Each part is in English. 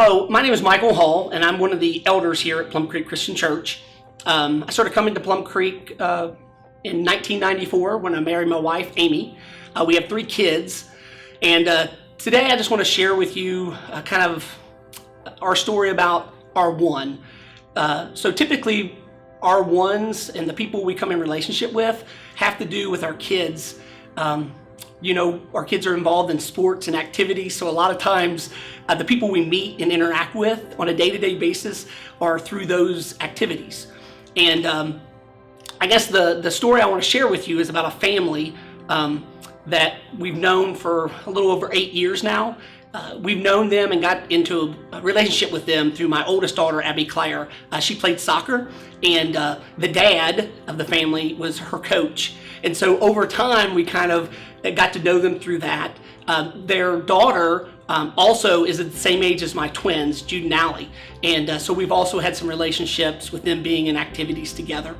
Hello, my name is Michael Hall, and I'm one of the elders here at Plum Creek Christian Church. I started coming to Plum Creek in 1994 when I married my wife, Amy. We have 3 kids, and today I just want to share with you kind of our story about R1. So typically, R1s and the people we come in relationship with have to do with our kids. Our kids are involved in sports and activities, so a lot of times the people we meet and interact with on a day-to-day basis are through those activities. And I guess the story I want to share with you is about a family that we've known for a little over 8 years now. We've known them and got into a relationship with them through my oldest daughter, Abby Claire. She played soccer, and the dad of the family was her coach. And so over time, we kind of got to know them through that. Their daughter also is at the same age as my twins, Jude and Allie. And so we've also had some relationships with them being in activities together.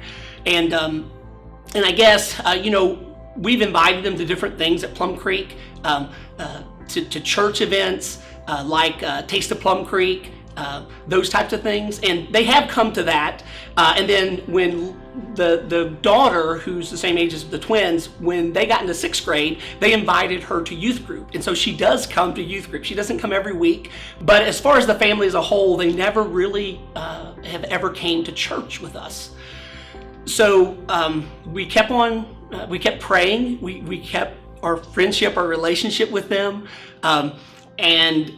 And I guess, we've invited them to different things at Plum Creek, to church events like Taste of Plum Creek, those types of things. And they have come to that. And then when the daughter, who's the same age as the twins, when they got into 6th grade, they invited her to youth group. And so she does come to youth group. She doesn't come every week. But as far as the family as a whole, they never really have ever came to church with us. So we kept praying. We kept our friendship, our relationship with them. And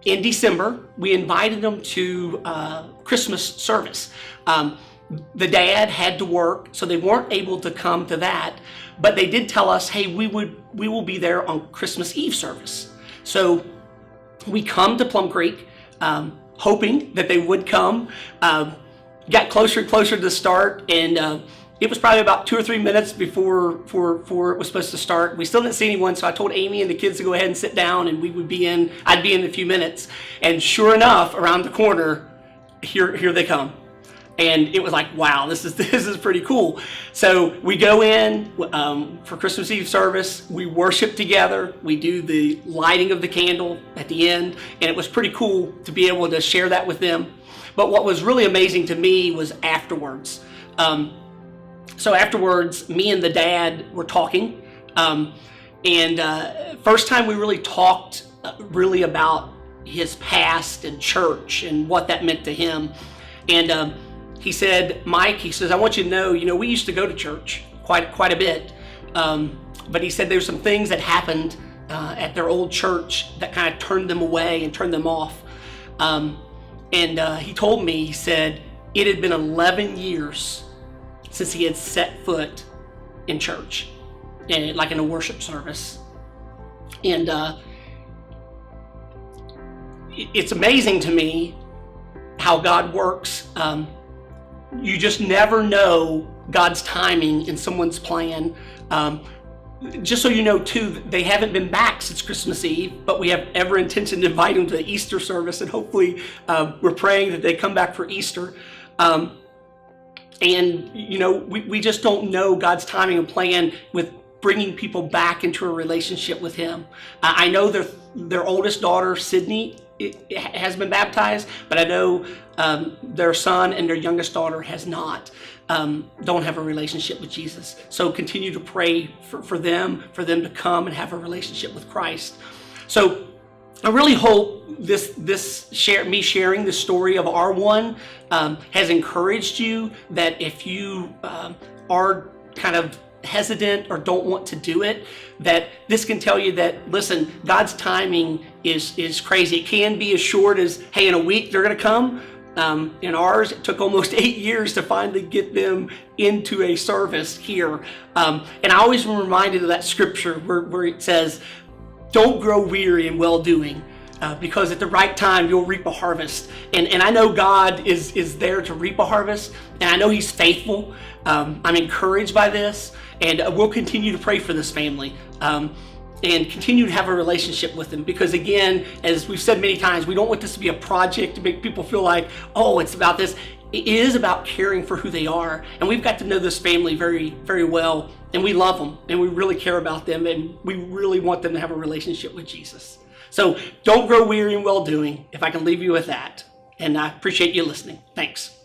in December, we invited them to Christmas service. The dad had to work, so they weren't able to come to that, but they did tell us, hey, we will be there on Christmas Eve service. So we come to Plum Creek, hoping that they would come. Got closer and closer to the start, and it was probably about 2 or 3 minutes before it was supposed to start. We still didn't see anyone, so I told Amy and the kids to go ahead and sit down, and I'd be in a few minutes. And sure enough, around the corner, here they come. And it was like, wow, this is pretty cool. So we go in for Christmas Eve service. We worship together. We do the lighting of the candle at the end, and it was pretty cool to be able to share that with them. But what was really amazing to me was afterwards. So afterwards, me and the dad were talking, and first time we really talked really about his past and church and what that meant to him. And he said, Mike, he says, I want you to know, we used to go to church quite a bit, but he said there's some things that happened at their old church that kind of turned them away and turned them off. And he told me, he said, it had been 11 years since he had set foot in church, and like in a worship service. And it's amazing to me how God works. You just never know God's timing in someone's plan. Just so you know too, they haven't been back since Christmas Eve, but we have every intention to invite them to the Easter service, and hopefully we're praying that they come back for Easter. And we just don't know God's timing and plan with bringing people back into a relationship with Him. I know their oldest daughter, Sydney, has been baptized, but I know their son and their youngest daughter has not. Don't have a relationship with Jesus. So continue to pray for them to come and have a relationship with Christ. So I really hope me sharing the story of R1 has encouraged you, that if you are kind of hesitant or don't want to do it, that this can tell you that, listen, God's timing is crazy. It can be as short as, hey, in a week they're going to come. In ours, it took almost 8 years to finally get them into a service here. And I always am reminded of that scripture where it says, don't grow weary in well-doing, because at the right time you'll reap a harvest. And I know God is there to reap a harvest, and I know He's faithful. I'm encouraged by this, and we'll continue to pray for this family. And continue to have a relationship with them, because again, as we've said many times, we don't want this to be a project to make people feel like, oh, it's about this. It is about caring for who they are. And we've got to know this family very, very well. And we love them and we really care about them. And we really want them to have a relationship with Jesus. So don't grow weary in well doing, if I can leave you with that. And I appreciate you listening. Thanks.